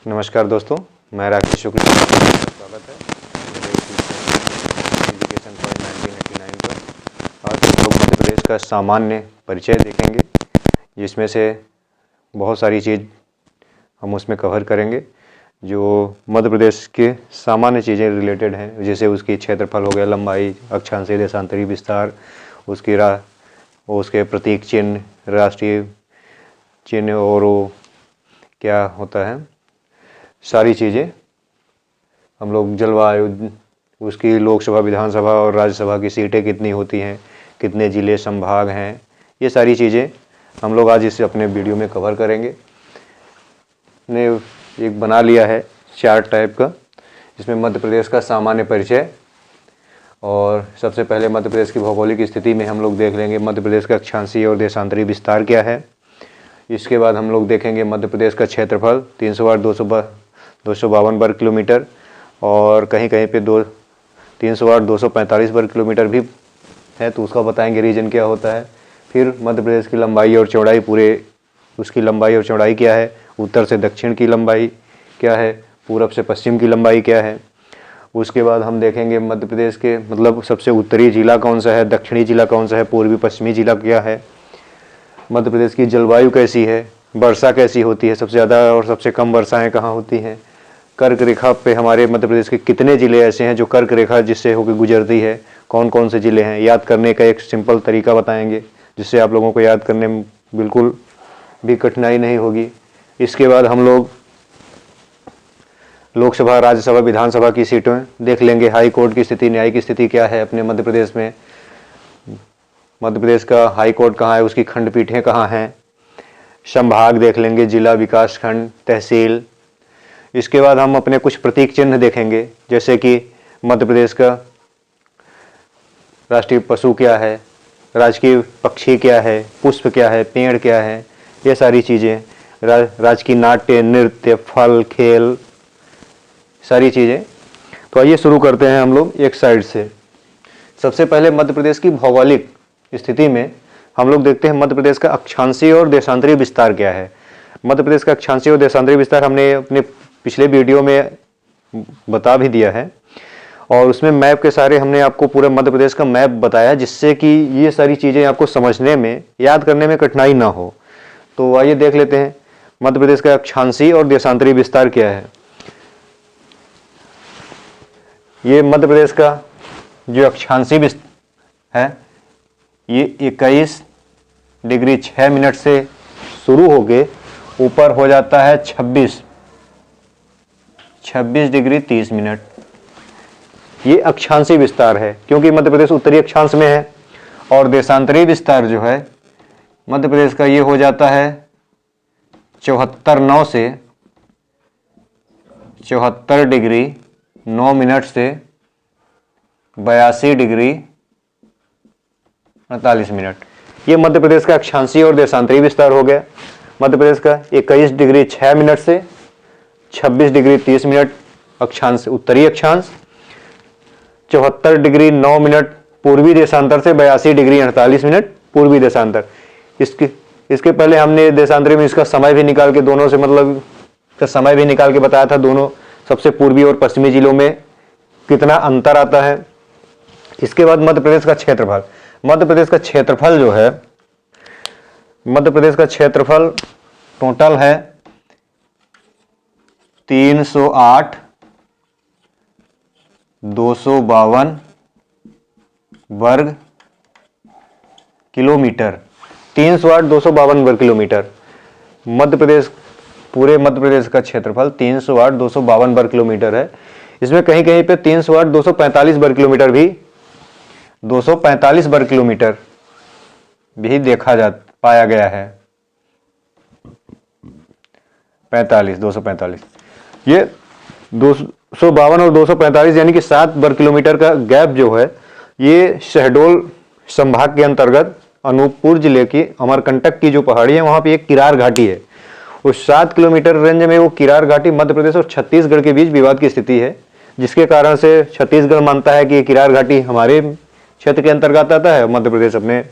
नमस्कार दोस्तों, मैं राकेश शुक्ला, आपका स्वागत है मेरे एजुकेशन पॉइंट 1989 पर। आज हम लोग मध्य प्रदेश का सामान्य परिचय देखेंगे, जिसमें से बहुत सारी चीज़ हम उसमें कवर करेंगे जो मध्य प्रदेश के सामान्य चीज़ें रिलेटेड हैं, जैसे उसकी क्षेत्रफल हो गया, लंबाई, अक्षांशीय देशांतरी विस्तार, उसके प्रतीक चिन्ह, राष्ट्रीय चिन्ह और वो क्या होता है, सारी चीज़ें हम लोग, जलवायु, उसकी लोकसभा, विधानसभा और राज्यसभा की सीटें कितनी होती हैं, कितने ज़िले, संभाग हैं, ये सारी चीज़ें हम लोग आज इस अपने वीडियो में कवर करेंगे। ने एक बना लिया है चार्ट टाइप का, जिसमें मध्य प्रदेश का सामान्य परिचय, और सबसे पहले मध्य प्रदेश की भौगोलिक स्थिति में हम लोग देख लेंगे मध्य प्रदेश का अक्षांशीय और देशांतरी विस्तार क्या है। इसके बाद हम लोग देखेंगे मध्य प्रदेश का क्षेत्रफल 308,252 वर्ग किलोमीटर, और कहीं कहीं पे 308,245 वर्ग किलोमीटर भी है, तो उसका बताएंगे रीजन क्या होता है। फिर मध्य प्रदेश की लंबाई और चौड़ाई, उसकी लंबाई और चौड़ाई क्या है, उत्तर से दक्षिण की लंबाई क्या है, पूरब से पश्चिम की लंबाई क्या है। उसके बाद हम देखेंगे मध्य प्रदेश के मतलब सबसे उत्तरी जिला कौन सा है, दक्षिणी जिला कौन सा है, पूर्वी पश्चिमी जिला क्या है, मध्य प्रदेश की जलवायु कैसी है, वर्षा कैसी होती है, सबसे ज़्यादा और सबसे कम वर्षाएं कहाँ होती हैं, कर्क रेखा पे हमारे मध्य प्रदेश के कितने ज़िले ऐसे हैं जो कर्क रेखा जिससे होकर गुजरती है, कौन कौन से ज़िले हैं, याद करने का एक सिंपल तरीका बताएंगे जिससे आप लोगों को याद करने में बिल्कुल भी कठिनाई नहीं होगी। इसके बाद हम लोग लोकसभा, राज्यसभा, विधानसभा की सीटें देख लेंगे। हाई कोर्ट की स्थिति, न्यायिक स्थिति क्या है अपने मध्य प्रदेश में, मध्य प्रदेश का हाई कोर्ट कहाँ है, उसकी खंडपीठें कहाँ हैं, संभाग देख लेंगे, जिला, विकास खंड, तहसील। इसके बाद हम अपने कुछ प्रतीक चिन्ह देखेंगे, जैसे कि मध्य प्रदेश का राष्ट्रीय पशु क्या है, राजकीय पक्षी क्या है, पुष्प क्या है, पेड़ क्या है, ये सारी चीज़ें, राजकीय नाट्य, नृत्य, फल, खेल, सारी चीज़ें। तो आइए शुरू करते हैं हम लोग एक साइड से। सबसे पहले मध्य प्रदेश की भौगोलिक स्थिति में हम लोग देखते हैं मध्य प्रदेश का अक्षांशीय और देशांतरी विस्तार क्या है। मध्य प्रदेश का अक्षांशीय और देशांतरी विस्तार हमने अपने पिछले वीडियो में बता भी दिया है, और उसमें मैप के सारे हमने आपको पूरे मध्य प्रदेश का मैप बताया, जिससे कि ये सारी चीज़ें आपको समझने में, याद करने में कठिनाई ना हो। तो आइए देख लेते हैं मध्य प्रदेश का अक्षांशीय और देशांतरी विस्तार क्या है। ये मध्य प्रदेश का जो अक्षांशीय विस्तार है, ये 21 डिग्री 6 मिनट से शुरू होके ऊपर हो जाता है 26 डिग्री 30 मिनट। ये अक्षांशीय विस्तार है, क्योंकि मध्य प्रदेश उत्तरी अक्षांश में है। और देशांतरी विस्तार जो है मध्य प्रदेश का, ये हो जाता है 74 डिग्री 9 मिनट से 82 डिग्री 48 मिनट। ये मध्य प्रदेश का अक्षांशीय और देशांतरी विस्तार हो गया। मध्य प्रदेश का 21 डिग्री 6 मिनट से 26 डिग्री 30 मिनट अक्षांश, उत्तरी अक्षांश, 74 डिग्री 9 मिनट पूर्वी देशांतर से 82 डिग्री 48 मिनट पूर्वी देशांतर। इसके पहले हमने देशांतरी में इसका समय भी निकाल के, दोनों से मतलब का समय भी निकाल के बताया था, दोनों सबसे पूर्वी और पश्चिमी जिलों में कितना अंतर आता है। इसके बाद मध्य प्रदेश का क्षेत्रफल। मध्य प्रदेश का क्षेत्रफल जो है, मध्य प्रदेश का क्षेत्रफल टोटल है 308,252 वर्ग किलोमीटर। 308,252 वर्ग किलोमीटर मध्य प्रदेश, पूरे मध्य प्रदेश का क्षेत्रफल 308,252 वर्ग किलोमीटर है। इसमें कहीं कहीं पे 308,245 वर्ग किलोमीटर भी, 245 वर्ग किलोमीटर भी पाया गया है। 245, ये 252 और 245 यानी कि 7 वर्ग किलोमीटर का गैप जो है, ये शहडोल संभाग के अंतर्गत अनूपपुर जिले की अमरकंटक की जो पहाड़ी है, वहां पे एक किरार घाटी है। उस 7 किलोमीटर रेंज में वो किरार घाटी मध्य प्रदेश और छत्तीसगढ़ के बीच विवाद की स्थिति है, जिसके कारण से छत्तीसगढ़ मानता है कि किरार घाटी हमारे क्षेत्र के अंतर्गत आता है, मध्य प्रदेश अपने।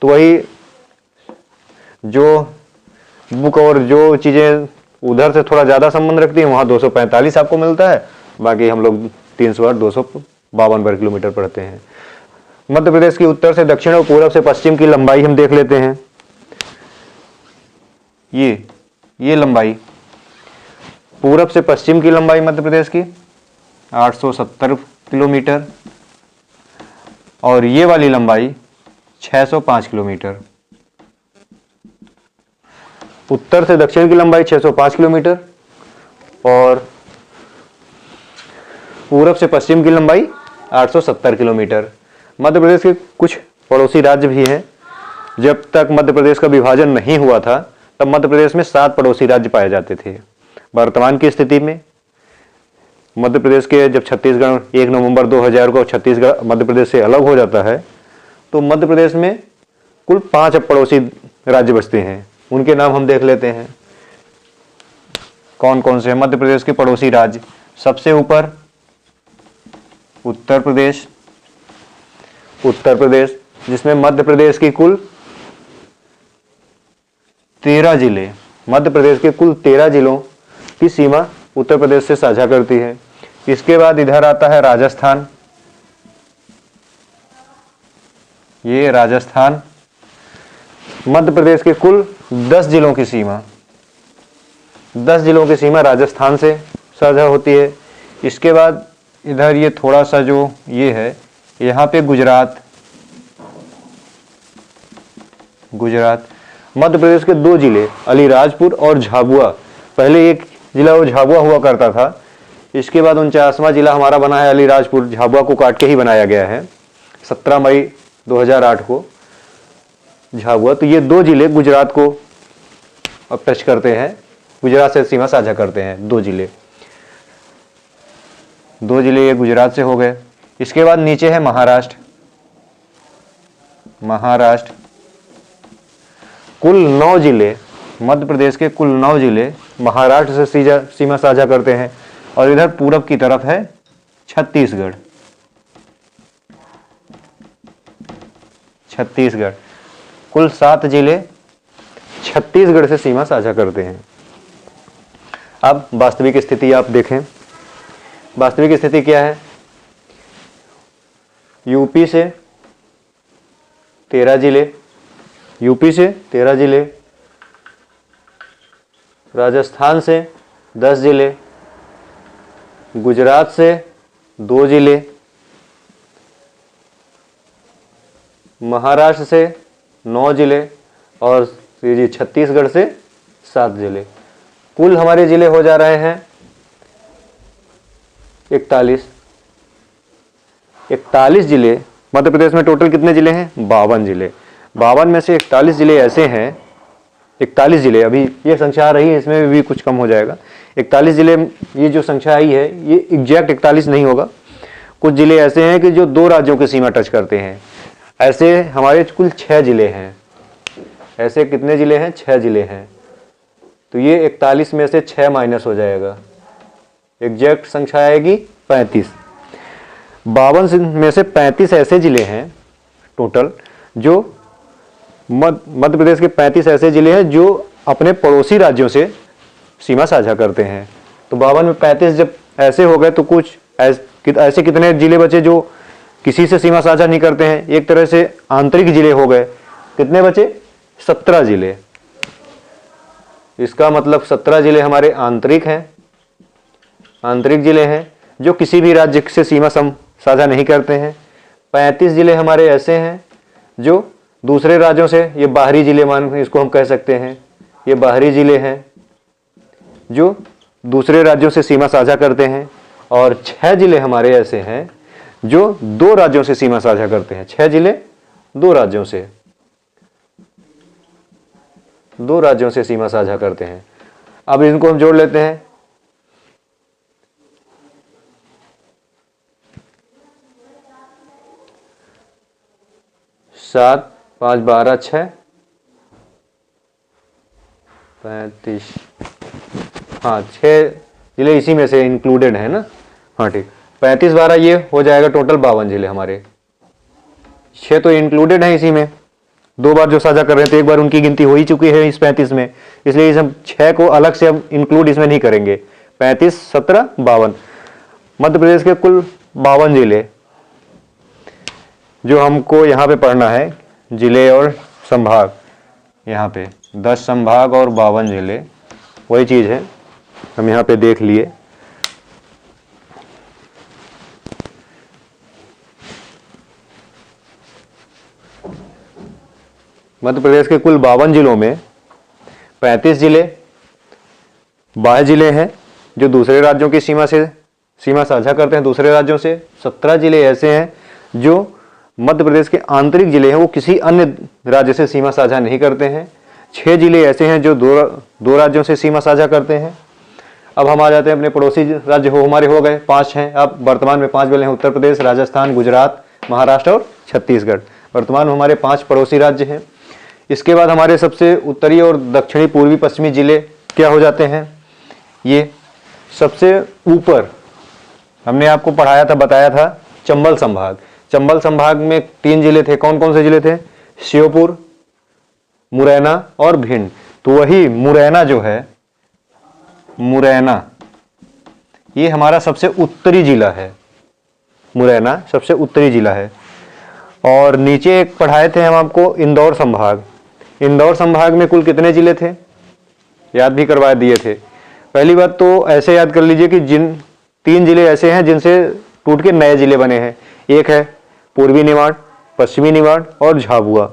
तो वही जो बुक और जो चीज़ें उधर से थोड़ा ज़्यादा संबंध रखती है, वहाँ 245 आपको मिलता है, बाकी हम लोग 308 252 वर्ग किलोमीटर पढ़ते हैं। मध्य प्रदेश की उत्तर से दक्षिण और पूरब से पश्चिम की लंबाई हम देख लेते हैं। ये लंबाई, पूरब से पश्चिम की लंबाई मध्य प्रदेश की 870 किलोमीटर, और ये वाली लंबाई 605 किलोमीटर। उत्तर से दक्षिण की लंबाई 605 किलोमीटर और पूरब से पश्चिम की लंबाई 870 किलोमीटर। मध्य प्रदेश के कुछ पड़ोसी राज्य भी हैं। जब तक मध्य प्रदेश का विभाजन नहीं हुआ था तब मध्य प्रदेश में 7 पड़ोसी राज्य पाए जाते थे। वर्तमान की स्थिति में मध्य प्रदेश के जब छत्तीसगढ़ 1 नवंबर 2000 को छत्तीसगढ़ मध्य प्रदेश से अलग हो जाता है तो मध्य प्रदेश में कुल 5 पड़ोसी राज्य बचते हैं। उनके नाम हम देख लेते हैं कौन कौन से हैं मध्य प्रदेश के पड़ोसी राज्य। सबसे ऊपर उत्तर प्रदेश जिसमें मध्य प्रदेश की कुल 13 जिले, मध्य प्रदेश के कुल 13 जिलों की सीमा उत्तर प्रदेश से साझा करती है। इसके बाद इधर आता है राजस्थान। ये राजस्थान मध्य प्रदेश के कुल 10 जिलों की सीमा, 10 जिलों की सीमा राजस्थान से साझा होती है। इसके बाद इधर ये थोड़ा सा जो ये है, यहाँ पे गुजरात मध्य प्रदेश के 2 जिले अलीराजपुर और झाबुआ। पहले एक जिला वो झाबुआ हुआ करता था, इसके बाद 49वां जिला हमारा बना है अलीराजपुर। झाबुआ को काट के ही बनाया गया है 17 मई 2008 को झाबुआ। तो ये 2 जिले गुजरात को अब टच करते हैं, गुजरात से सीमा साझा करते हैं। 2 जिले ये गुजरात से हो गए। इसके बाद नीचे है महाराष्ट्र कुल 9 जिले, मध्य प्रदेश के कुल 9 जिले महाराष्ट्र से सीमा साझा करते हैं। और इधर पूरब की तरफ है छत्तीसगढ़ कुल 7 जिले छत्तीसगढ़ से सीमा साझा करते हैं। अब वास्तविक स्थिति आप देखें, वास्तविक स्थिति क्या है। यूपी से 13 जिले, राजस्थान से 10 जिले, गुजरात से 2 जिले, महाराष्ट्र से 9 जिले और छत्तीसगढ़ से 7 जिले। कुल हमारे जिले हो जा रहे हैं 41 जिले। मध्य प्रदेश में टोटल कितने जिले हैं? 52 जिले। 52 में से 41 जिले ऐसे हैं, 41 जिले, अभी ये संख्या आ रही है, इसमें भी कुछ कम हो जाएगा। 41 जिले, ये जो संख्या आई है ये एग्जैक्ट 41 नहीं होगा। कुछ जिले ऐसे हैं कि जो 2 राज्यों की सीमा टच करते हैं। ऐसे हमारे कुल 6 जिले हैं। ऐसे कितने जिले हैं? 6 जिले हैं। तो ये 41 में से 6 माइनस हो जाएगा, एग्जैक्ट संख्या आएगी 35। 52 में से 35 ऐसे जिले हैं टोटल, जो मध्य प्रदेश के 35 ऐसे जिले हैं जो अपने पड़ोसी राज्यों से सीमा साझा करते हैं। तो 52 में 35 जब ऐसे हो गए तो कुछ ऐसे कितने जिले बचे जो किसी से सीमा साझा नहीं करते हैं? एक तरह से आंतरिक जिले हो गए। कितने बचे? 17 जिले। इसका मतलब 17 जिले हमारे आंतरिक जिले हैं जो किसी भी राज्य से सीमा साझा नहीं करते हैं। 35 जिले हमारे ऐसे हैं जो दूसरे राज्यों से, ये बाहरी जिले मान इसको हम कह सकते हैं, ये बाहरी जिले हैं जो दूसरे राज्यों से सीमा साझा करते हैं। और 6 जिले हमारे ऐसे हैं जो 2 राज्यों से सीमा साझा करते हैं। 6 जिले 2 राज्यों से सीमा साझा करते हैं। अब इनको हम जोड़ लेते हैं। सात 5 12 6 35, हाँ 6 जिले इसी में से इंक्लूडेड है ना। हाँ ठीक, 35 12 ये हो जाएगा टोटल 52 जिले हमारे। 6 तो इंक्लूडेड है इसी में, दो बार जो साझा कर रहे हैं, तो एक बार उनकी गिनती हो ही चुकी है इस 35 में, इसलिए इस हम 6 को अलग से अब इंक्लूड इसमें नहीं करेंगे। 35, 17, 52। मध्य प्रदेश के कुल 52 जिले जो हमको यहाँ पे पढ़ना है, जिले और संभाग, यहाँ पे 10 संभाग और 52 जिले, वही चीज़ है हम यहाँ पे देख लिए। मध्य प्रदेश के कुल 52 जिलों में 35 जिले बाह्य जिले हैं जो दूसरे राज्यों की सीमा साझा करते हैं दूसरे राज्यों से। 17 जिले ऐसे हैं जो मध्य प्रदेश के आंतरिक जिले हैं, वो किसी अन्य राज्य से सीमा साझा नहीं करते हैं। 6 जिले ऐसे हैं जो दो राज्यों से सीमा साझा करते हैं। अब हम आ जाते हैं अपने पड़ोसी राज्य हमारे हो गए 5 हैं। अब वर्तमान में 5 जिले हैं, उत्तर प्रदेश, राजस्थान, गुजरात, महाराष्ट्र और छत्तीसगढ़। वर्तमान में हमारे 5 पड़ोसी राज्य हैं। इसके बाद हमारे सबसे उत्तरी और दक्षिणी पूर्वी पश्चिमी जिले क्या हो जाते हैं। ये सबसे ऊपर हमने आपको पढ़ाया था, बताया था, चंबल संभाग। चंबल संभाग में 3 जिले थे। कौन कौन से जिले थे? श्योपुर, मुरैना और भिंड। तो वही मुरैना जो है, मुरैना ये हमारा सबसे उत्तरी जिला है। मुरैना सबसे उत्तरी जिला है। और नीचे एक पढ़ाए थे हम आपको इंदौर संभाग। इंदौर संभाग में कुल कितने जिले थे, याद भी करवा दिए थे। पहली बात तो ऐसे याद कर लीजिए कि जिन 3 जिले ऐसे हैं जिनसे टूट के नए जिले बने हैं। एक है पूर्वी निमाड़, पश्चिमी निमाड़ और झाबुआ।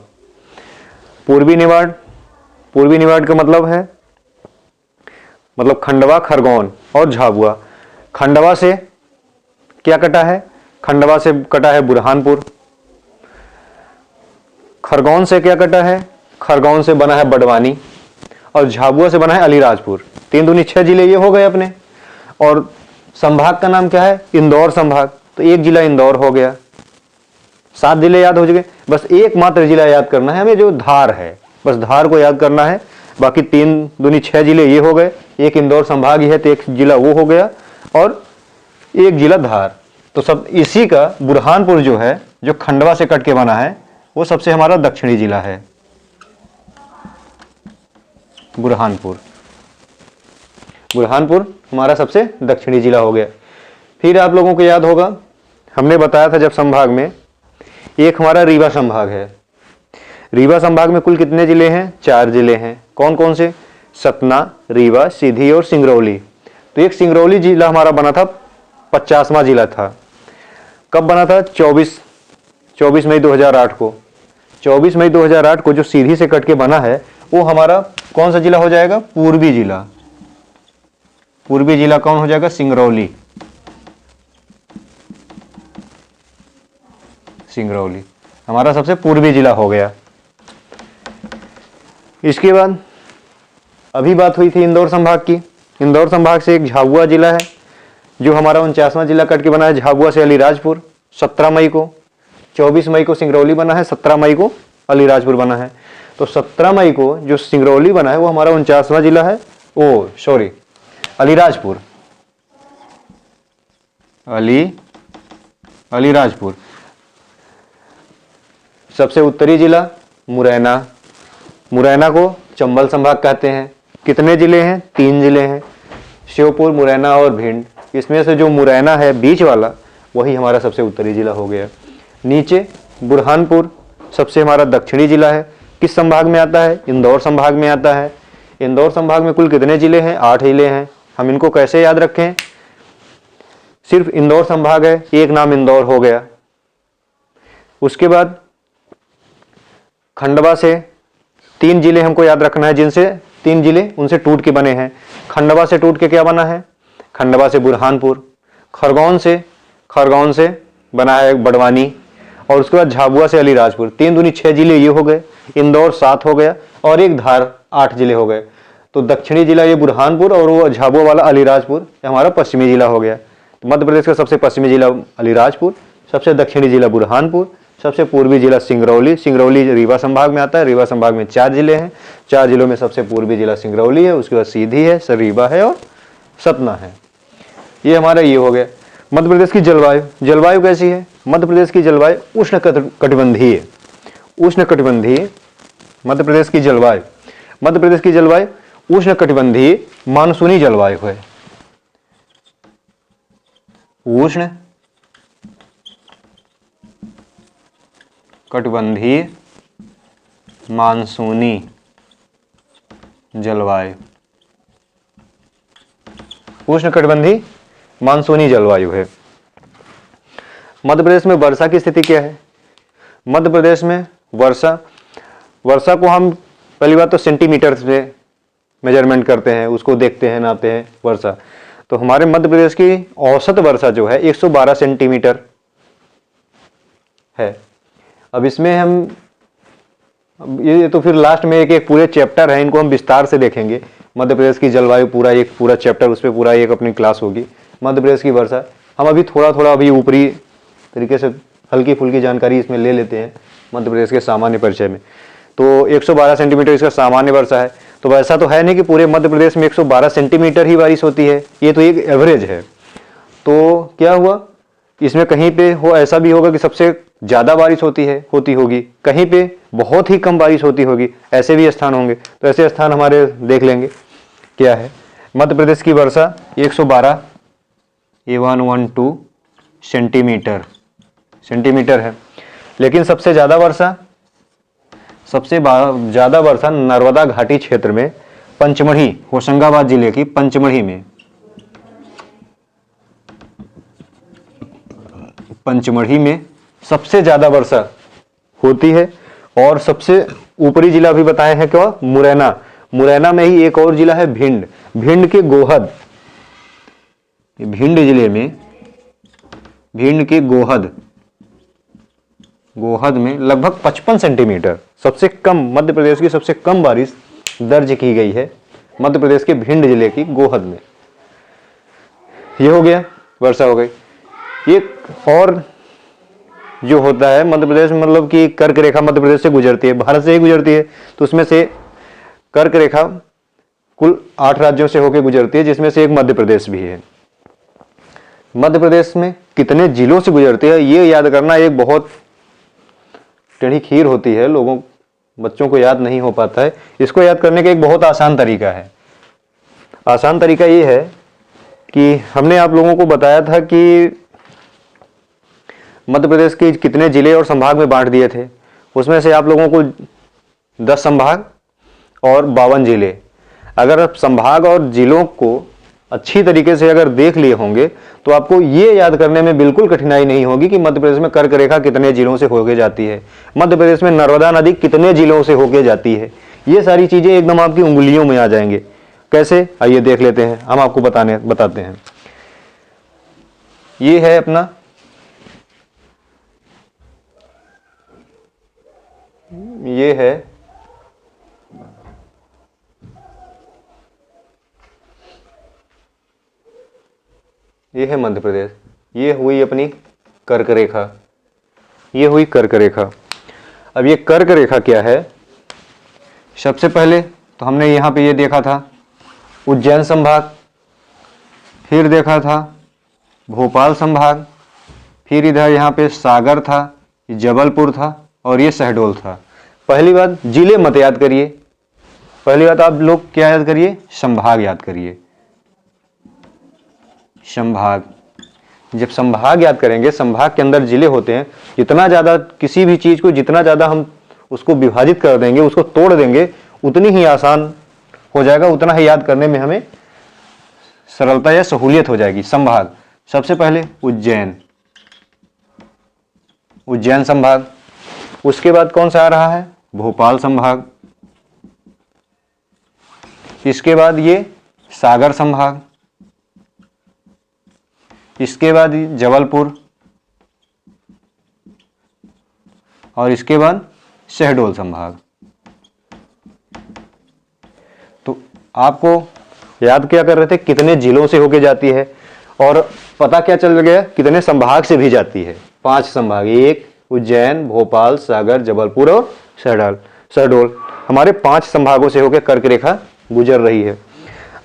पूर्वी निमाड़ का मतलब है खंडवा, खरगोन और झाबुआ। खंडवा से क्या कटा है? खंडवा से कटा है बुरहानपुर। खरगोन से क्या कटा है? खरगोन से बना है बड़वानी। और झाबुआ से बना है अलीराजपुर। 3 दूनी 6 जिले ये हो गए अपने। और संभाग का नाम क्या है? इंदौर संभाग। तो एक जिला इंदौर हो गया। 7 जिले याद हो गए। बस एकमात्र जिला याद करना है हमें, जो धार है। बस धार को याद करना है। बाकी 3 दूनी 6 जिले ये हो गए। एक इंदौर संभाग ही है तो एक जिला वो हो गया और एक जिला धार। तो सब इसी का बुरहानपुर जो है, जो खंडवा से कट के बना है, वो सबसे हमारा दक्षिणी जिला है। बुरहानपुर हमारा सबसे दक्षिणी जिला हो गया। फिर आप लोगों को याद होगा, हमने बताया था जब संभाग में, एक हमारा रीवा संभाग है। रीवा संभाग में कुल कितने जिले हैं? 4 जिले हैं। कौन कौन से? सतना, रीवा, सीधी और सिंगरौली। तो एक सिंगरौली जिला हमारा बना था, 50वां जिला था। कब बना था? 24 मई 2008 को। 24 मई 2008 को जो सीधी से कट के बना है, वो हमारा कौन सा जिला हो जाएगा? पूर्वी जिला। पूर्वी जिला कौन हो जाएगा? सिंगरौली। हमारा सबसे पूर्वी जिला हो गया। इसके बाद अभी बात हुई थी इंदौर संभाग की। इंदौर संभाग से एक झाबुआ जिला है जो हमारा 49वां जिला कट के बना है। झाबुआ से अलीराजपुर 17 मई को। 24 मई को सिंगरौली बना है, 17 मई को अलीराजपुर बना है। तो 17 मई को जो सिंगरौली बना है वो हमारा 49वां जिला है। अलीराजपुर। सबसे उत्तरी जिला मुरैना को चंबल संभाग कहते हैं। कितने जिले हैं? 3 जिले हैं, श्योपुर, मुरैना और भिंड। इसमें से जो मुरैना है बीच वाला, वही हमारा सबसे उत्तरी जिला हो गया। नीचे बुरहानपुर सबसे हमारा दक्षिणी जिला है। किस संभाग में आता है? इंदौर संभाग में आता है। इंदौर संभाग में कुल कितने जिले हैं? 8 जिले हैं। हम इनको कैसे याद रखें? सिर्फ इंदौर संभाग है, एक नाम इंदौर हो गया। उसके बाद खंडवा से 3 जिले हमको याद रखना है, जिनसे 3 जिले उनसे टूट के बने हैं। खंडवा से टूट के क्या बना है? खंडवा से बुरहानपुर। खरगोन से बना है बड़वानी। और उसके बाद झाबुआ से अलीराजपुर। 3 दूनी 6 जिले ये हो गए। इंदौर 7 हो गया और एक धार 8 जिले हो गए। तो दक्षिणी जिला ये बुरहानपुर और वो झाबुआ वाला अलीराजपुर, ये हमारा पश्चिमी जिला हो गया। तो मध्य प्रदेश का सबसे पश्चिमी जिला अलीराजपुर, सबसे दक्षिणी जिला बुरहानपुर, सबसे पूर्वी जिला सिंगरौली रीवा संभाग में आता है। रीवा संभाग में 4 जिले हैं। 4 जिलों में सबसे पूर्वी जिला सिंगरौली है, उसके बाद सीधी है, रीवा है और सतना है। ये हमारा ये हो गया। मध्य प्रदेश की जलवायु कैसी है? मध्य प्रदेश की जलवायु उष्णकटिबंधीय मध्य प्रदेश की जलवायु, मध्य प्रदेश की जलवायु उष्णकटिबंधीय मानसूनी जलवायु है। उष्ण कटिबंधीय मानसूनी जलवायु, उष्णकटिबंधीय मानसूनी जलवायु है। मध्य प्रदेश में वर्षा की स्थिति क्या है? मध्य प्रदेश में वर्षा को हम पहली बात तो सेंटीमीटर से मेजरमेंट करते हैं, उसको देखते हैं, नापते हैं वर्षा। तो हमारे मध्य प्रदेश की औसत वर्षा जो है 112 सेंटीमीटर है। अब इसमें हम ये तो फिर लास्ट में एक पूरे चैप्टर है, इनको हम विस्तार से देखेंगे। मध्य प्रदेश की जलवायु पूरा चैप्टर, उस पर पूरा एक अपनी क्लास होगी। मध्य प्रदेश की वर्षा हम अभी थोड़ा अभी ऊपरी तरीके से हल्की फुल्की जानकारी इसमें ले लेते हैं मध्य प्रदेश के सामान्य परिचय में। तो 112 सेंटीमीटर इसका सामान्य वर्षा है। तो वैसा तो है नहीं कि पूरे मध्य प्रदेश में 112 सेंटीमीटर ही बारिश होती है, ये तो एक एवरेज है। तो क्या हुआ, इसमें कहीं पे हो ऐसा भी होगा कि सबसे ज़्यादा बारिश होती होगी, कहीं पे बहुत ही कम बारिश होती होगी, ऐसे भी स्थान होंगे। तो ऐसे स्थान हमारे देख लेंगे क्या है। मध्य प्रदेश की वर्षा 112 A112 सेंटीमीटर है। लेकिन सबसे ज़्यादा वर्षा नर्मदा घाटी क्षेत्र में पंचमढ़ी, होशंगाबाद जिले की पंचमढ़ी में सबसे ज़्यादा वर्षा होती है। और सबसे ऊपरी जिला भी बताए हैं क्या, मुरैना में ही एक और जिला है भिंड के गोहद, भिंड जिले में भिंड के गोहद में लगभग 55 सेंटीमीटर सबसे कम, मध्य प्रदेश की सबसे कम बारिश दर्ज की गई है मध्य प्रदेश के भिंड जिले की गोहद में। ये हो गया, वर्षा हो गई। एक और जो होता है मध्य प्रदेश में, मतलब कि कर्क रेखा मध्य प्रदेश से गुजरती है, भारत से ही गुजरती है। तो उसमें से कर्क रेखा कुल 8 राज्यों से होकर गुजरती है, जिसमें से एक मध्य प्रदेश भी है। मध्य प्रदेश में कितने जिलों से गुजरती है ये याद करना एक बहुत टेढ़ी खीर होती है, बच्चों को याद नहीं हो पाता है। इसको याद करने का एक बहुत आसान तरीका है। आसान तरीका ये है कि हमने आप लोगों को बताया था कि मध्य प्रदेश के कितने जिले और संभाग में बांट दिए थे। उसमें से आप लोगों को 10 संभाग और 52 जिले, अगर आप संभाग और जिलों को अच्छी तरीके से अगर देख लिए होंगे तो आपको ये याद करने में बिल्कुल कठिनाई नहीं होगी कि मध्य प्रदेश में कर्क रेखा कितने जिलों से होके जाती है, मध्य प्रदेश में नर्मदा नदी कितने जिलों से होके जाती है। ये सारी चीजें एकदम आपकी उंगलियों में आ जाएंगे। कैसे, आइए देख लेते हैं, हम आपको बताते हैं। ये है अपना ये है मध्य प्रदेश, ये हुई अपनी कर्क रेखा, ये हुई कर्क रेखा। अब ये कर्क रेखा क्या है, सबसे पहले तो हमने यहाँ पे ये देखा था उज्जैन संभाग, फिर देखा था भोपाल संभाग, फिर इधर यहाँ पे सागर था, जबलपुर था और ये शहडोल था। पहली बात जिले मत याद करिए, पहली बात आप लोग क्या याद करिए, संभाग याद करिए। संभाग, जब संभाग याद करेंगे, संभाग के अंदर जिले होते हैं। जितना ज़्यादा किसी भी चीज़ को, जितना ज़्यादा हम उसको विभाजित कर देंगे, उसको तोड़ देंगे, उतनी ही आसान हो जाएगा, उतना ही याद करने में हमें सरलता या सहूलियत हो जाएगी। संभाग, सबसे पहले उज्जैन संभाग, उसके बाद कौन सा आ रहा है, भोपाल संभाग, इसके बाद ये सागर संभाग, इसके बाद जबलपुर और इसके बाद शहडोल संभाग। तो आपको याद क्या कर रहे थे, कितने जिलों से होके जाती है और पता क्या चल गया, कितने संभाग से भी जाती है। 5 संभाग, एक उज्जैन, भोपाल, सागर, जबलपुर और शहडोल, हमारे 5 संभागों से होकर कर्क रेखा गुजर रही है।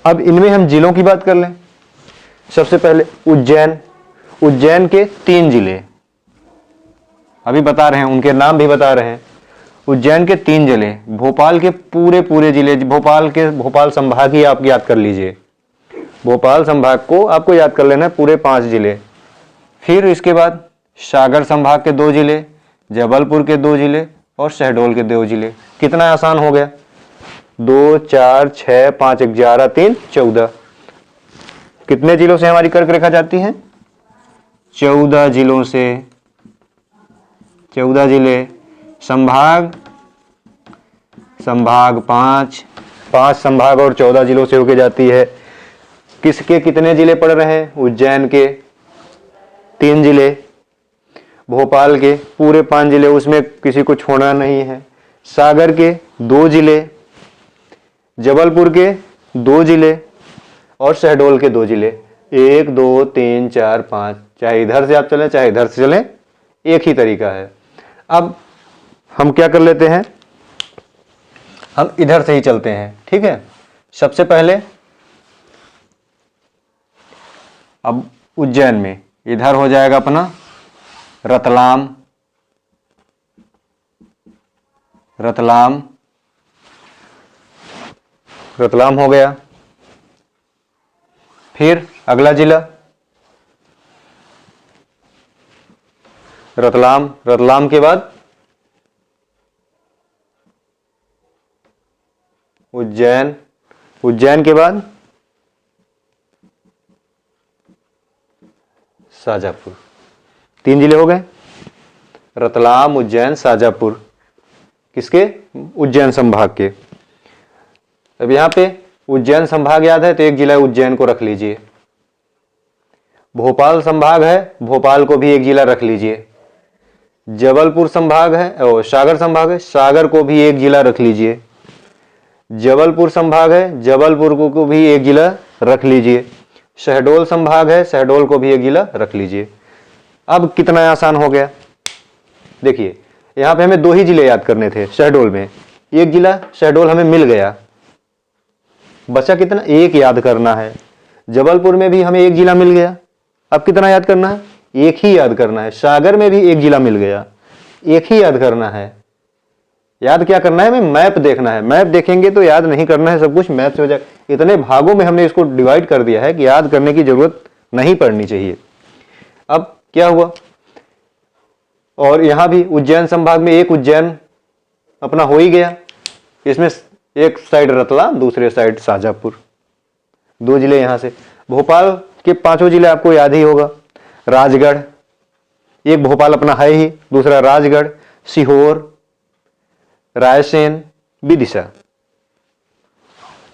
अब इनमें हम जिलों की बात कर लें। सबसे पहले उज्जैन के 3 जिले अभी बता रहे हैं, उनके नाम भी बता रहे हैं। उज्जैन के 3 जिले, भोपाल के पूरे पूरे जिले, भोपाल संभाग ही आप याद कर लीजिए, भोपाल संभाग को आपको याद कर लेना है, पूरे 5 जिले। फिर इसके बाद सागर संभाग के 2 जिले, जबलपुर के 2 जिले और शहडोल के 2 जिले। कितना आसान हो गया, 2 4 6 5 11 3 14। कितने जिलों से हमारी कर्क रेखा जाती है, 14 जिलों से, 14 जिले। संभाग 5 संभाग और 14 जिलों से होके जाती है। किसके कितने जिले पड़ रहे हैं, उज्जैन के 3 जिले, भोपाल के पूरे 5 जिले, उसमें किसी को छोड़ना नहीं है, सागर के 2 जिले, जबलपुर के 2 जिले और शहडोल के 2 जिले। 1 2 3 4 5, चाहे इधर से आप चलें चाहे इधर से चलें, एक ही तरीका है। अब हम क्या कर लेते हैं, हम इधर से ही चलते हैं, ठीक है। सबसे पहले अब उज्जैन में इधर हो जाएगा अपना रतलाम, रतलाम हो गया। फिर अगला जिला रतलाम के बाद उज्जैन के बाद शाजापुर। 3 जिले हो गए, रतलाम, उज्जैन, शाजापुर, किसके, उज्जैन संभाग के। अब यहां पे उज्जैन संभाग याद है तो एक जिला उज्जैन को रख लीजिए। भोपाल संभाग है, भोपाल को भी एक जिला रख लीजिए। जबलपुर संभाग है और सागर संभाग है, सागर को भी एक जिला रख लीजिए। जबलपुर संभाग है, जबलपुर को भी एक जिला रख लीजिए। शहडोल संभाग है, शहडोल को भी एक जिला रख लीजिए। अब कितना आसान हो गया, देखिए यहां पे हमें 2 ही जिले याद करने थे। शहडोल में एक जिला, शहडोल हमें मिल गया, बचा कितना, 1 याद करना है। जबलपुर में भी हमें 1 जिला मिल गया, अब कितना याद करना है, 1 ही याद करना है। सागर में भी 1 जिला मिल गया, 1 ही याद करना है। याद क्या करना है, हमें मैप देखना है। मैप देखेंगे तो याद नहीं करना है, सब कुछ मैप से हो जाएगा। इतने भागों में हमने इसको डिवाइड कर दिया है कि याद करने की जरूरत नहीं पड़नी चाहिए। अब क्या हुआ, और यहां भी उज्जैन संभाग में 1 उज्जैन अपना हो ही गया, इसमें एक साइड रतलाम, दूसरे साइड शाजापुर, 2 जिले यहां से। भोपाल के 5 जिले आपको याद ही होगा, राजगढ़, एक भोपाल अपना है ही, दूसरा राजगढ़, सीहोर, रायसेन, विदिशा।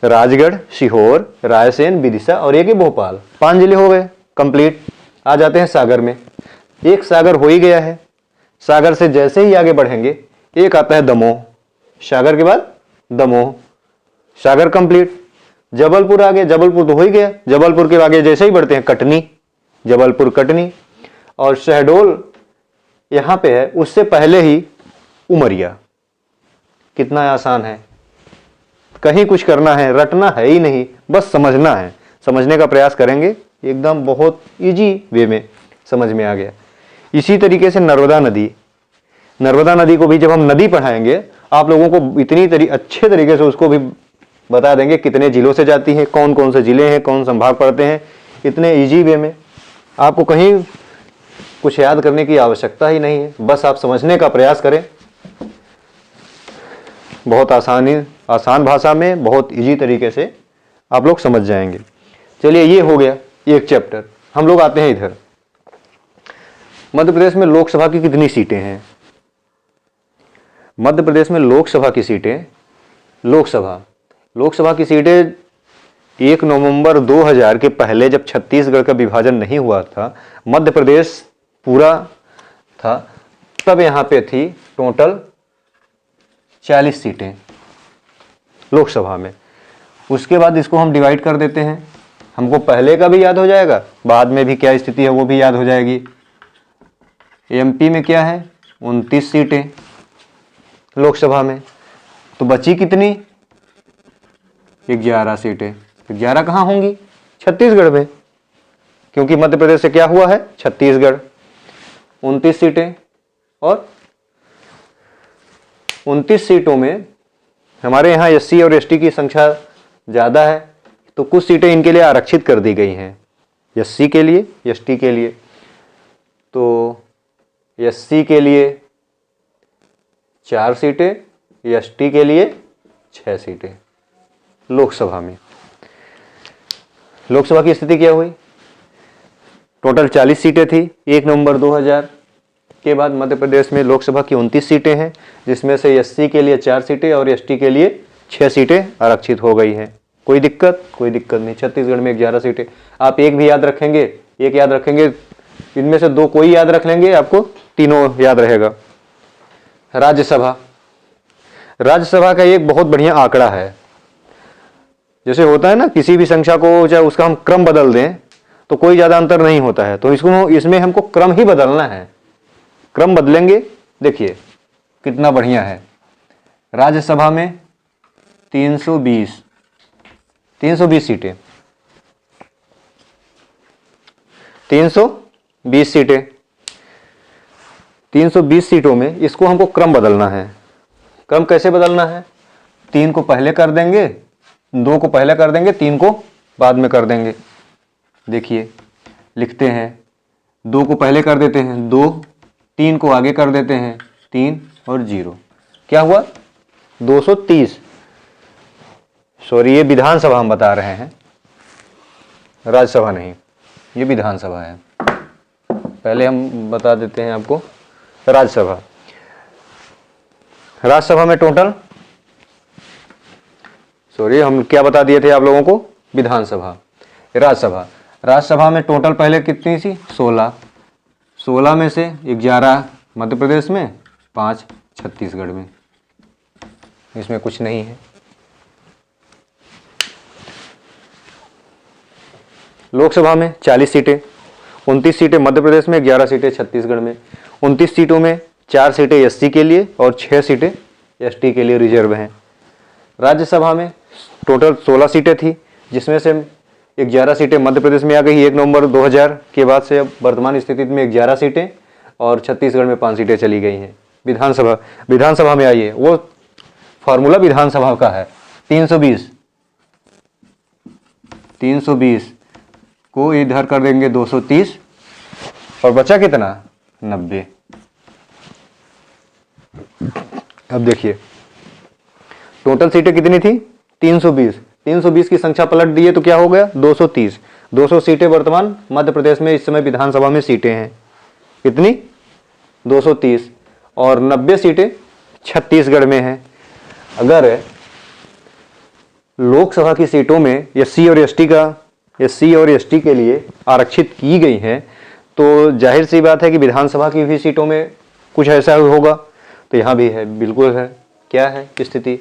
राजगढ़, सीहोर, रायसेन, विदिशा और एक ही भोपाल, 5 जिले हो गए कंप्लीट। आ जाते हैं सागर में, एक सागर हो ही गया है। सागर से जैसे ही आगे बढ़ेंगे एक आता है दमोह, सागर के बाद दमोह, सागर कंप्लीट। जबलपुर आगे, जबलपुर तो हो ही गया, जबलपुर के आगे जैसे ही बढ़ते हैं कटनी, जबलपुर कटनी। और शहडोल यहां पे है, उससे पहले ही उमरिया। कितना आसान है, कहीं कुछ करना है, रटना है ही नहीं, बस समझना है। समझने का प्रयास करेंगे, एकदम बहुत इजी वे में समझ में आ गया। इसी तरीके से नर्मदा नदी को भी जब हम नदी पढ़ाएंगे आप लोगों को इतनी अच्छे तरीके से उसको भी बता देंगे कितने जिलों से जाती है, कौन कौन से जिले हैं, कौन संभाग पड़ते हैं, इतने इजी वे में। आपको कहीं कुछ याद करने की आवश्यकता ही नहीं है, बस आप समझने का प्रयास करें। बहुत आसान भाषा में, बहुत इजी तरीके से आप लोग समझ जाएंगे। चलिए, ये हो गया एक चैप्टर। हम लोग आते हैं इधर, मध्य प्रदेश में लोकसभा की कितनी सीटें हैं। मध्य प्रदेश में लोकसभा की सीटें, लोकसभा की सीटें 1 नवंबर 2000 के पहले जब छत्तीसगढ़ का विभाजन नहीं हुआ था, मध्य प्रदेश पूरा था, तब यहां पे थी टोटल 40 सीटें लोकसभा में। उसके बाद इसको हम डिवाइड कर देते हैं, हमको पहले का भी याद हो जाएगा, बाद में भी क्या स्थिति है वो भी याद हो जाएगी। एमपी में क्या है, 29 सीटें लोकसभा में, तो बची कितनी, 11 सीटें। 11 कहाँ होंगी, छत्तीसगढ़ में, क्योंकि मध्य प्रदेश से क्या हुआ है, छत्तीसगढ़। 29 सीटें और 29 सीटों में हमारे यहाँ एससी और एसटी की संख्या ज़्यादा है, तो कुछ सीटें इनके लिए आरक्षित कर दी गई हैं, एससी के लिए, एसटी के लिए। तो एससी के लिए 4 सीटें, एसटी के लिए 6 सीटें। लोकसभा में लोकसभा की स्थिति क्या हुई? टोटल 40 सीटें थी 1 नवंबर 2000 के बाद। मध्य प्रदेश में लोकसभा की 29 सीटें हैं, जिसमें से एससी के लिए 4 सीटें और एसटी के लिए 6 सीटें आरक्षित हो गई हैं। कोई दिक्कत? कोई दिक्कत नहीं। छत्तीसगढ़ में 11 सीटें। आप एक भी याद रखेंगे, एक याद रखेंगे, इनमें से 2 कोई याद रख लेंगे, आपको तीनों याद रहेगा। राज्यसभा, राज्यसभा का एक बहुत बढ़िया आंकड़ा है। जैसे होता है ना, किसी भी संख्या को चाहे उसका हम क्रम बदल दें तो कोई ज़्यादा अंतर नहीं होता है, तो इसमें हमको क्रम ही बदलना है। क्रम बदलेंगे, देखिए कितना बढ़िया है। राज्यसभा में 320 सीटें, 320 सीटें, 320 सीटों में इसको हमको क्रम बदलना है। क्रम कैसे बदलना है? 3 को पहले कर देंगे, 2 को पहले कर देंगे, 3 को बाद में कर देंगे। देखिए लिखते हैं, 2 को पहले कर देते हैं 2, 3 को आगे कर देते हैं 3 और 0। क्या हुआ? 230। सॉरी, ये विधानसभा हम बता रहे हैं, राज्यसभा नहीं, ये विधानसभा है। पहले हम बता देते हैं आपको राज्यसभा। राज्यसभा में टोटल, सॉरी हम क्या बता दिए थे आप लोगों को? विधानसभा। राज्यसभा में टोटल पहले कितनी थी? 16 में से 11 मध्य प्रदेश में, 5 छत्तीसगढ़ में, इसमें कुछ नहीं है। लोकसभा में 40 सीटें, 29 सीटें मध्य प्रदेश में, 11 सीटें छत्तीसगढ़ में। 29 सीटों में 4 सीटें एससी के लिए और 6 सीटें एसटी के लिए रिजर्व हैं। राज्यसभा में टोटल 16 सीटें थी, जिसमें से 11 सीटें मध्य प्रदेश में आ गई 1 नवंबर 2000 के बाद से। अब वर्तमान स्थिति में 11 सीटें और छत्तीसगढ़ में 5 सीटें चली गई हैं। विधानसभा में आइए, वो फॉर्मूला विधानसभा का है। 320 को इधर कर देंगे 230 और बचा कितना? 90। अब देखिए टोटल सीटें कितनी थी? 320 की संख्या पलट दिए तो क्या हो गया? 230। 200 सीटें वर्तमान मध्य प्रदेश में इस समय विधानसभा में सीटें हैं। कितनी? 230। और 90 सीटें छत्तीसगढ़ में हैं। अगर लोकसभा की सीटों में एससी और एसटी के लिए आरक्षित की गई हैं, तो जाहिर सी बात है कि विधानसभा की भी सीटों में कुछ ऐसा होगा। तो यहाँ भी है, बिल्कुल है। क्या है स्थिति?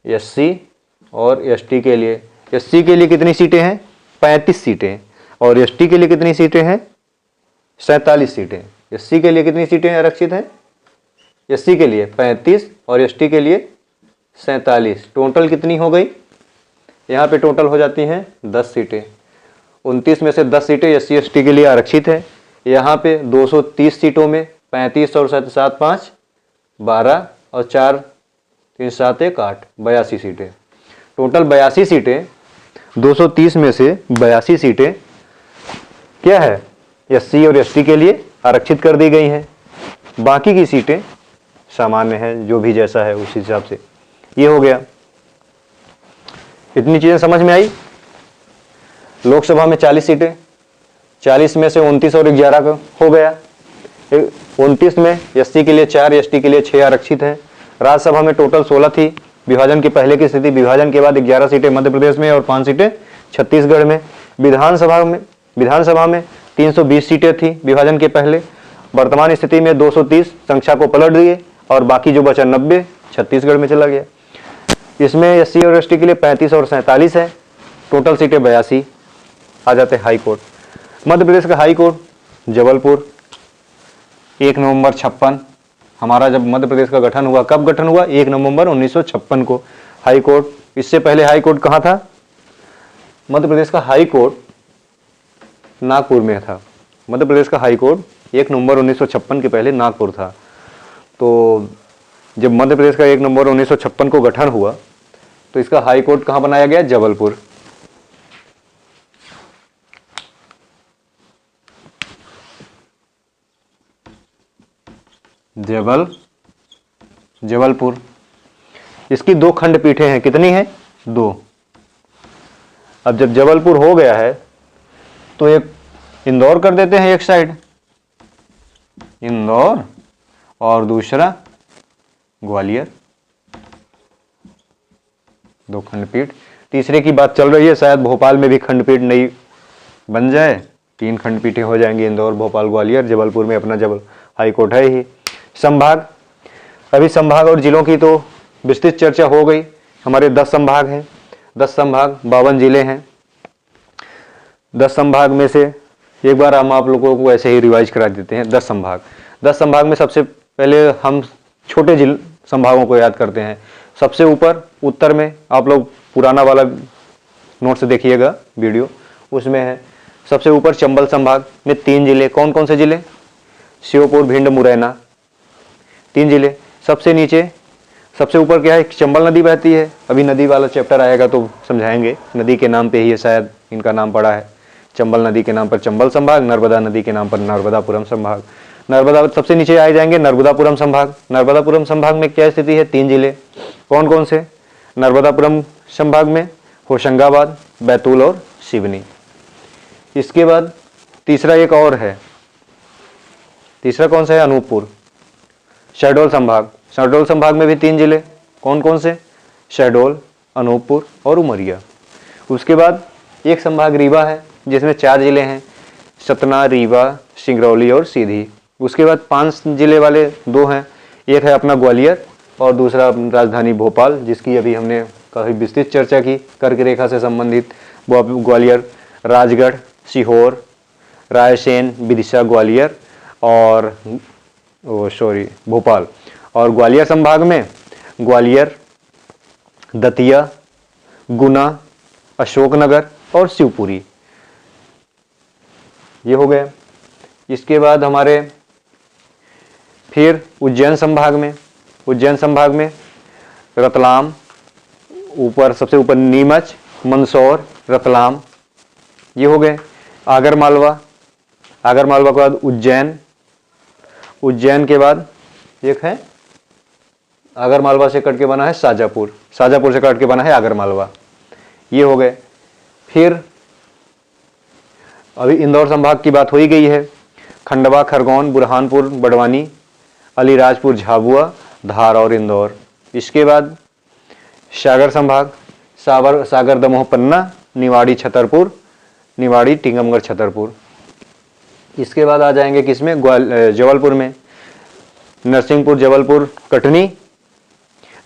एससी और एसटी के लिए, एससी के लिए कितनी सीटें हैं? 35 सीटें। और एसटी के लिए कितनी सीटें हैं? 47 सीटें। एससी के लिए कितनी सीटें आरक्षित हैं? एससी के लिए 35 और एसटी के लिए 47। टोटल कितनी हो गई? यहाँ पे टोटल हो जाती हैं 10 सीटें। 29 में से 10 सीटें एससी एसटी के लिए आरक्षित है। यहाँ पे 230 सीटों में 35 और 7 5 12 और 4 3 7 1 8 82 सीटें। टोटल 82 सीटें, 230 में से 82 सीटें क्या है? एससी और एसटी के लिए आरक्षित कर दी गई हैं। बाकी की सीटें सामान्य हैं, जो भी जैसा है उस हिसाब से। ये हो गया। इतनी चीजें समझ में आई। लोकसभा में 40 सीटें, 40 में से 29 और 11 का हो गया। 29 में एससी के लिए 4, एसटी के लिए 6 आरक्षित हैं। राज्यसभा में टोटल 16 थी। विभाजन के पहले की स्थिति, विभाजन के बाद 11 सीटें मध्य प्रदेश में और 5 सीटें छत्तीसगढ़ में। विधानसभा में 320 सीटें थी विभाजन के पहले। वर्तमान स्थिति में 230 संख्या को पलट दिए और बाकी जो बचा 90 छत्तीसगढ़ में चला गया। इसमें एससी और एसटी के लिए 35 और 47 है। टोटल सीटें 82। आ जाते हाई कोर्ट। मध्य प्रदेश का हाई कोर्ट जबलपुर, 1 नवंबर 56। हमारा जब मध्य प्रदेश का गठन हुआ, कब गठन हुआ? 1 नवंबर 1956 को। हाई कोर्ट, इससे पहले हाई कोर्ट कहाँ था? मध्य प्रदेश का हाई कोर्ट नागपुर में था। मध्य प्रदेश का हाई कोर्ट 1 नवंबर 1956 के पहले नागपुर था। तो जब मध्य प्रदेश का 1 नवंबर 1956 को गठन हुआ तो इसका हाई कोर्ट कहाँ बनाया गया? जबलपुर। जबलपुर। इसकी 2 खंडपीठें हैं। कितनी हैं? 2। अब जब जबलपुर हो गया है तो एक इंदौर कर देते हैं एक साइड, इंदौर, और दूसरा ग्वालियर। 2 खंडपीठ। तीसरे की बात चल रही है, शायद भोपाल में भी खंडपीठ नहीं बन जाए। 3 खंडपीठें हो जाएंगी, इंदौर, भोपाल, ग्वालियर। जबलपुर में अपना हाई कोर्ट है ही। संभाग, अभी संभाग और जिलों की तो विस्तृत चर्चा हो गई। हमारे 10 संभाग हैं, 10 संभाग, 52 जिले हैं। 10 संभाग में से एक बार हम आप लोगों को ऐसे ही रिवाइज करा देते हैं। 10 संभाग, 10 संभाग में सबसे पहले हम छोटे जिले संभागों को याद करते हैं। सबसे ऊपर उत्तर में, आप लोग पुराना वाला नोट से देखिएगा वीडियो, उसमें है सबसे ऊपर चंबल संभाग में 3 जिले। कौन कौन से जिले? श्योपुर, भिंड, मुरैना, 3 जिले। सबसे नीचे, सबसे ऊपर क्या है? चंबल नदी बहती है। अभी नदी वाला चैप्टर आएगा तो समझाएंगे। नदी के नाम पे ही है शायद इनका नाम पड़ा है। चंबल नदी के नाम पर चंबल संभाग, नर्मदा नदी के नाम पर नर्मदापुरम संभाग। नर्मदा सबसे नीचे आ जाएंगे नर्मदापुरम संभाग। नर्मदापुरम संभाग में क्या स्थिति है? 3 जिले। कौन कौन से? नर्मदापुरम संभाग में होशंगाबाद, बैतूल और सिवनी। इसके बाद तीसरा एक और है, तीसरा कौन सा है? अनूपपुर। शहडोल संभाग, शहडोल संभाग में भी 3 जिले। कौन कौन से? शहडोल, अनूपपुर और उमरिया। उसके बाद एक संभाग रीवा है जिसमें 4 जिले हैं, सतना, रीवा, सिंगरौली और सीधी। उसके बाद 5 जिले वाले 2 हैं, एक है अपना ग्वालियर और दूसरा राजधानी भोपाल, जिसकी अभी हमने काफ़ी विस्तृत चर्चा की कर्क रेखा से संबंधित। वो ग्वालियर, राजगढ़, सीहोर, रायसेन, विदिशा, ग्वालियर और भोपाल। और ग्वालियर संभाग में ग्वालियर, दतिया, गुना, अशोकनगर और शिवपुरी, ये हो गए। इसके बाद हमारे फिर उज्जैन संभाग में, उज्जैन संभाग में रतलाम, ऊपर सबसे ऊपर नीमच, मंदसौर, रतलाम, ये हो गए। आगरमालवा, आगरमालवा के बाद उज्जैन, उज्जैन के बाद एक है आगरमालवा से कट के बना है शाजापुर, शाजापुर से कट के बना है आगरमालवा, ये हो गए। फिर अभी इंदौर संभाग की बात हो ही गई है। खंडवा, खरगोन, बुरहानपुर, बड़वानी, अलीराजपुर, झाबुआ, धार और इंदौर। इसके बाद सागर संभाग, सागर, दमोह, पन्ना, निवाड़ी, छतरपुर, निवाड़ी, टीकमगढ़, छतरपुर। इसके बाद आ जाएंगे किसमें? जबलपुर में नरसिंहपुर, जबलपुर, कटनी,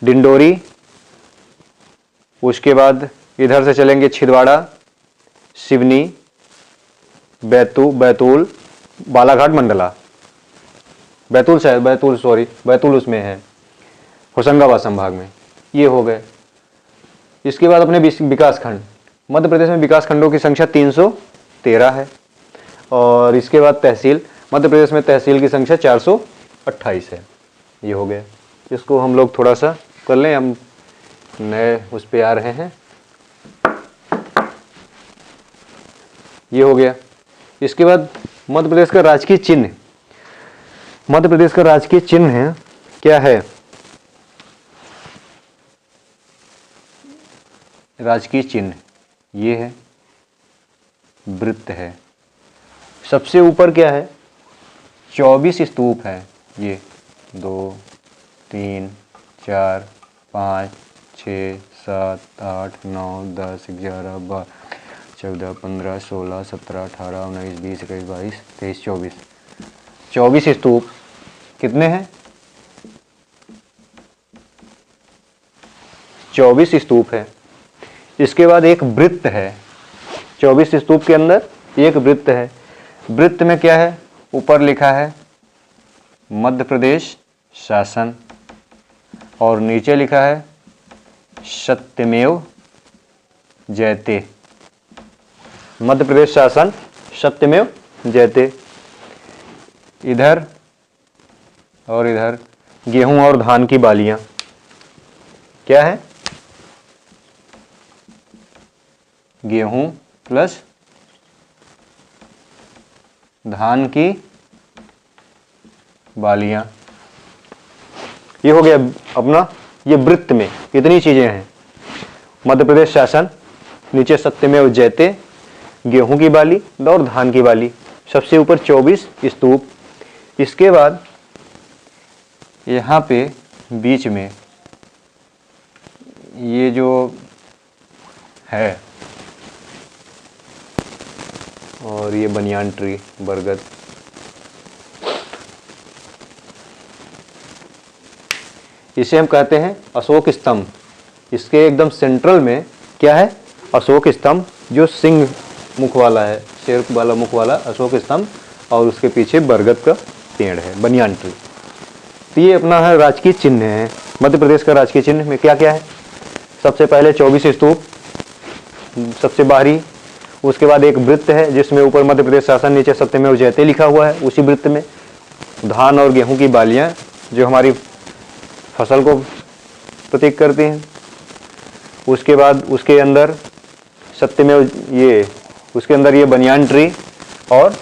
डिंडोरी। उसके बाद इधर से चलेंगे छिंदवाड़ा, सिवनी, बैतूल, बालाघाट, मंडला, बैतूल उसमें है, होशंगाबाद संभाग में, ये हो गए। इसके बाद अपने विकास खंड, मध्य प्रदेश में विकास खंडों की संख्या 313 है। और इसके बाद तहसील, मध्य प्रदेश में तहसील की संख्या 428 है, ये हो गया। इसको हम लोग थोड़ा सा कर लें, हम नए उस पे आ रहे हैं, ये हो गया। इसके बाद मध्य प्रदेश का राजकीय चिन्ह, मध्य प्रदेश का राजकीय चिन्ह है, क्या है? राजकीय चिन्ह ये है, वृत्त है। सबसे ऊपर क्या है? 24 स्तूप है, ये 2, 3, 4, 5, 6, 7, 8, 9, 10, 11, 12, 14, 15, 16, 17, 18, 19, 20, 21, 22, 23, 24, 24 स्तूप कितने हैं? 24 स्तूप है। इसके बाद एक वृत्त है, 24 स्तूप के अंदर एक वृत्त है। वृत्त में क्या है? ऊपर लिखा है मध्य प्रदेश शासन और नीचे लिखा है सत्यमेव जयते। मध्य प्रदेश शासन, सत्यमेव जयते। इधर और इधर गेहूं और धान की बालियां। क्या है? गेहूं प्लस धान की बालियां। ये हो गया अपना, ये वृत्त में कितनी चीजें हैं? मध्य प्रदेश शासन, नीचे सत्यमेव जयते, गेहूं की बाली और धान की बाली, सबसे ऊपर 24 स्तूप। इसके बाद यहाँ पे बीच में ये जो है, और ये बनियान ट्री, बरगद, इसे हम कहते हैं अशोक स्तंभ। इसके एकदम सेंट्रल में क्या है? अशोक स्तंभ, जो सिंह मुख वाला है, शेर वाला मुख वाला अशोक स्तंभ, और उसके पीछे बरगद का पेड़ है, बनियान ट्री। तो ये अपना है राजकीय चिन्ह है। मध्य प्रदेश का राजकीय चिन्ह में क्या क्या है? सबसे पहले 24 स्तूप, सबसे बाहरी। उसके बाद एक वृत्त है जिसमें ऊपर मध्य प्रदेश शासन, नीचे सत्यमेव जयते लिखा हुआ है। उसी वृत्त में धान और गेहूं की बालियां जो हमारी फसल को प्रतीक करती हैं। उसके बाद उसके अंदर सत्यमेव, ये उसके अंदर ये बनियान ट्री और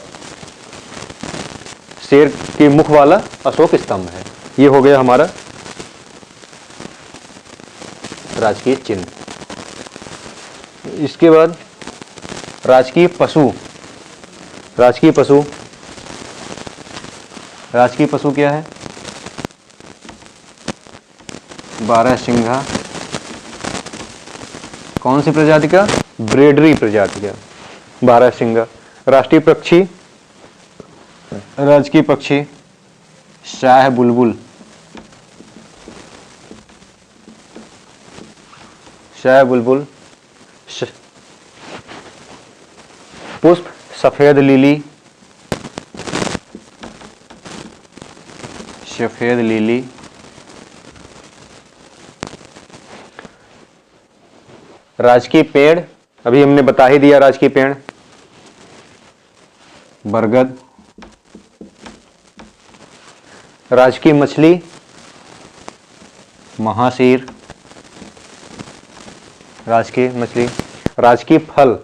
शेर के मुख वाला अशोक स्तंभ है। ये हो गया हमारा राजकीय चिन्ह। इसके बाद राजकीय पशु। राजकीय पशु, राजकीय पशु क्या है? 12 सिंघा। कौन सी प्रजाति का? ब्रेडरी प्रजाति का 12 सिंघा। राष्ट्रीय पक्षी, राजकीय पक्षी शाह बुलबुल। शाह बुलबुल। पुष्प सफेद लिली, सफेद लिली। राजकीय पेड़, अभी हमने बता ही दिया राजकीय पेड़, बरगद। राजकीय मछली, महाशीर, राजकीय मछली। राजकीय फल,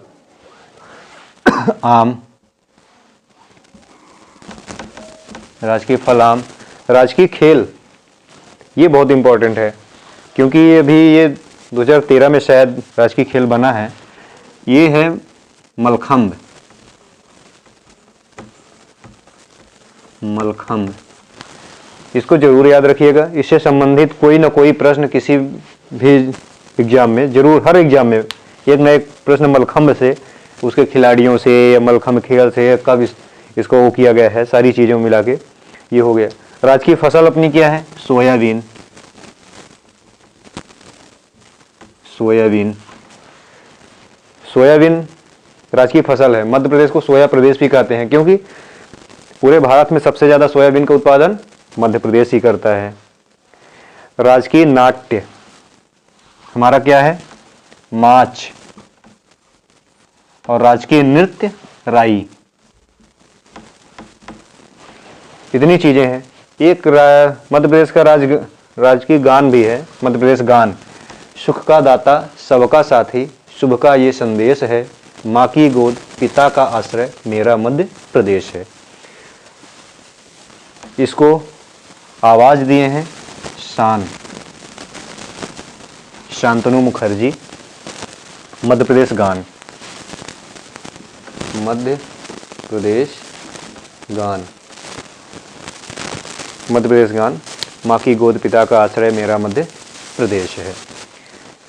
आम, राजकीय फल आम। राजकीय खेल, ये बहुत इंपॉर्टेंट है क्योंकि ये अभी ये 2013 में शायद राजकीय खेल बना है। ये है मलखंभ। मलखंभ, इसको जरूर याद रखिएगा। इससे संबंधित कोई ना कोई प्रश्न किसी भी एग्जाम में जरूर, हर एग्जाम में एक ना एक प्रश्न मलखंभ से, उसके खिलाड़ियों से या मलखंभ खेल से, कब इसको वो किया गया है, सारी चीज़ों मिला के ये हो गया। राजकीय फसल अपनी क्या है? सोयाबीन। सोयाबीन, सोयाबीन राजकीय फसल है। मध्य प्रदेश को सोया प्रदेश भी कहते हैं क्योंकि पूरे भारत में सबसे ज़्यादा सोयाबीन का उत्पादन मध्य प्रदेश ही करता है। राजकीय नाट्य हमारा क्या है? माछ। और राजकीय नृत्य राई। इतनी चीजें हैं। एक मध्य प्रदेश का राजकीय गान भी है, मध्य प्रदेश गान। सुख का दाता सबका साथी, शुभ का ये संदेश है, माँ की गोद पिता का आश्रय, मेरा मध्य प्रदेश है। इसको आवाज दिए हैं शान, शांतनु मुखर्जी। मध्य प्रदेश गान, मध्य प्रदेश गान, मध्य प्रदेश गान। माँ की गोद पिता का आश्रय, मेरा मध्य प्रदेश है।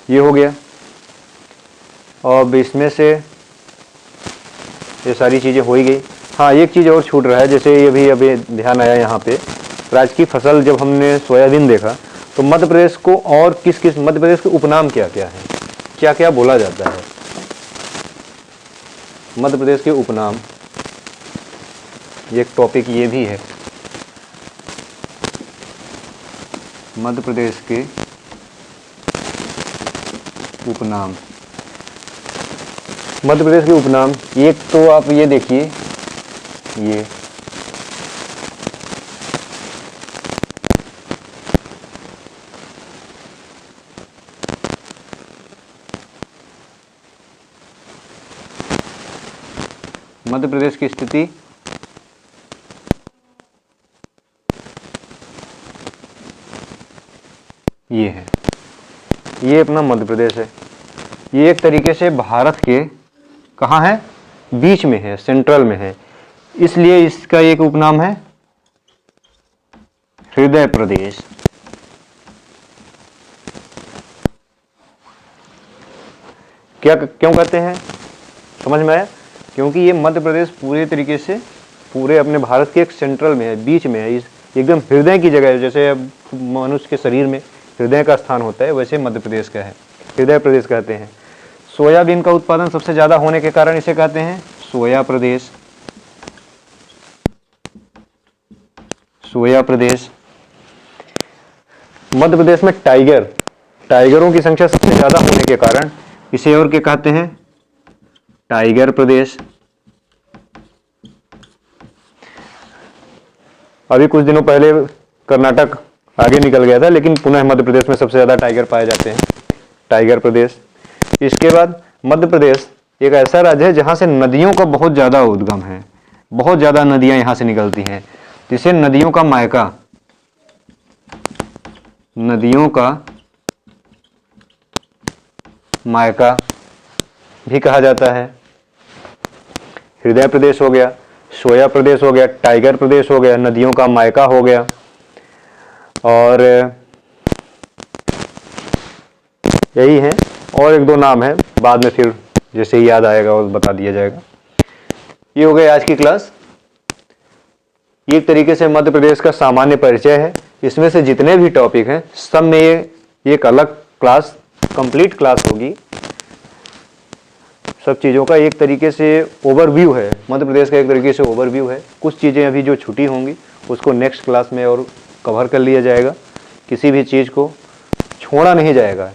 ये हो गया। और इसमें से ये सारी चीज़ें हो ही गई। हाँ, एक चीज़ और छूट रहा है, जैसे ये भी अभी ध्यान आया यहाँ पे, राजकीय फसल जब हमने सोयाबीन देखा तो मध्य प्रदेश को और किस किस, मध्य प्रदेश के उपनाम क्या क्या हैं, क्या क्या बोला जाता है मध्य प्रदेश के उपनाम। एक टॉपिक ये भी है, मध्य प्रदेश के उपनाम। मध्य प्रदेश के उपनाम, एक तो आप ये देखिए, ये मध्य प्रदेश की स्थिति ये है, ये अपना मध्य प्रदेश है। ये एक तरीके से भारत के कहाँ है, बीच में है, सेंट्रल में है, इसलिए इसका एक उपनाम है हृदय प्रदेश। क्या क्यों कहते हैं, समझ में आया? क्योंकि ये मध्य प्रदेश पूरे तरीके से पूरे अपने भारत के एक सेंट्रल में है, बीच में है, इस एकदम हृदय की जगह है। जैसे मनुष्य के शरीर में हृदय का स्थान होता है, वैसे मध्य प्रदेश का है, हृदय प्रदेश कहते हैं। सोयाबीन का उत्पादन सबसे ज्यादा होने के कारण इसे कहते हैं सोया प्रदेश। सोया प्रदेश। मध्य प्रदेश में टाइगरों की संख्या सबसे ज्यादा होने के कारण इसे और क्या कहते हैं, टाइगर प्रदेश। अभी कुछ दिनों पहले कर्नाटक आगे निकल गया था, लेकिन पुनः मध्य प्रदेश में सबसे ज्यादा टाइगर पाए जाते हैं, टाइगर प्रदेश। इसके बाद मध्य प्रदेश एक ऐसा राज्य है जहां से नदियों का बहुत ज्यादा उद्गम है, बहुत ज्यादा नदियां यहां से निकलती हैं, जिसे नदियों का मायका, नदियों का मायका भी कहा जाता है। हृदय प्रदेश हो गया, सोया प्रदेश हो गया, टाइगर प्रदेश हो गया, नदियों का मायका हो गया, और यही है। और एक दो नाम है, बाद में फिर जैसे ही याद आएगा और बता दिया जाएगा। ये हो गई आज की क्लास। ये एक तरीके से मध्य प्रदेश का सामान्य परिचय है। इसमें से जितने भी टॉपिक हैं सब में ये एक अलग क्लास, कंप्लीट क्लास होगी। सब चीज़ों का एक तरीके से ओवरव्यू है, मध्य प्रदेश का एक तरीके से ओवरव्यू है। कुछ चीज़ें अभी जो छुटी होंगी उसको नेक्स्ट क्लास में और कवर कर लिया जाएगा, किसी भी चीज़ को छोड़ा नहीं जाएगा।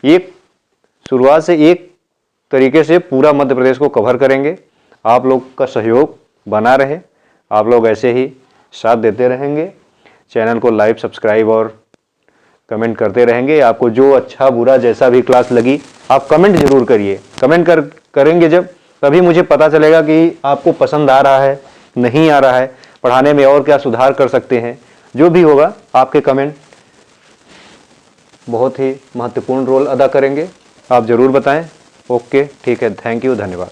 एक शुरुआत से एक तरीके से पूरा मध्य प्रदेश को कवर करेंगे। आप लोग का सहयोग बना रहे, आप लोग ऐसे ही साथ देते रहेंगे, चैनल को लाइक, सब्सक्राइब और कमेंट करते रहेंगे। आपको जो अच्छा बुरा जैसा भी क्लास लगी आप कमेंट जरूर करिए। कमेंट करेंगे जब, तभी मुझे पता चलेगा कि आपको पसंद आ रहा है, नहीं आ रहा है, पढ़ाने में और क्या सुधार कर सकते हैं। जो भी होगा आपके कमेंट बहुत ही महत्वपूर्ण रोल अदा करेंगे, आप ज़रूर बताएं। ओके, ठीक है, थैंक यू, धन्यवाद।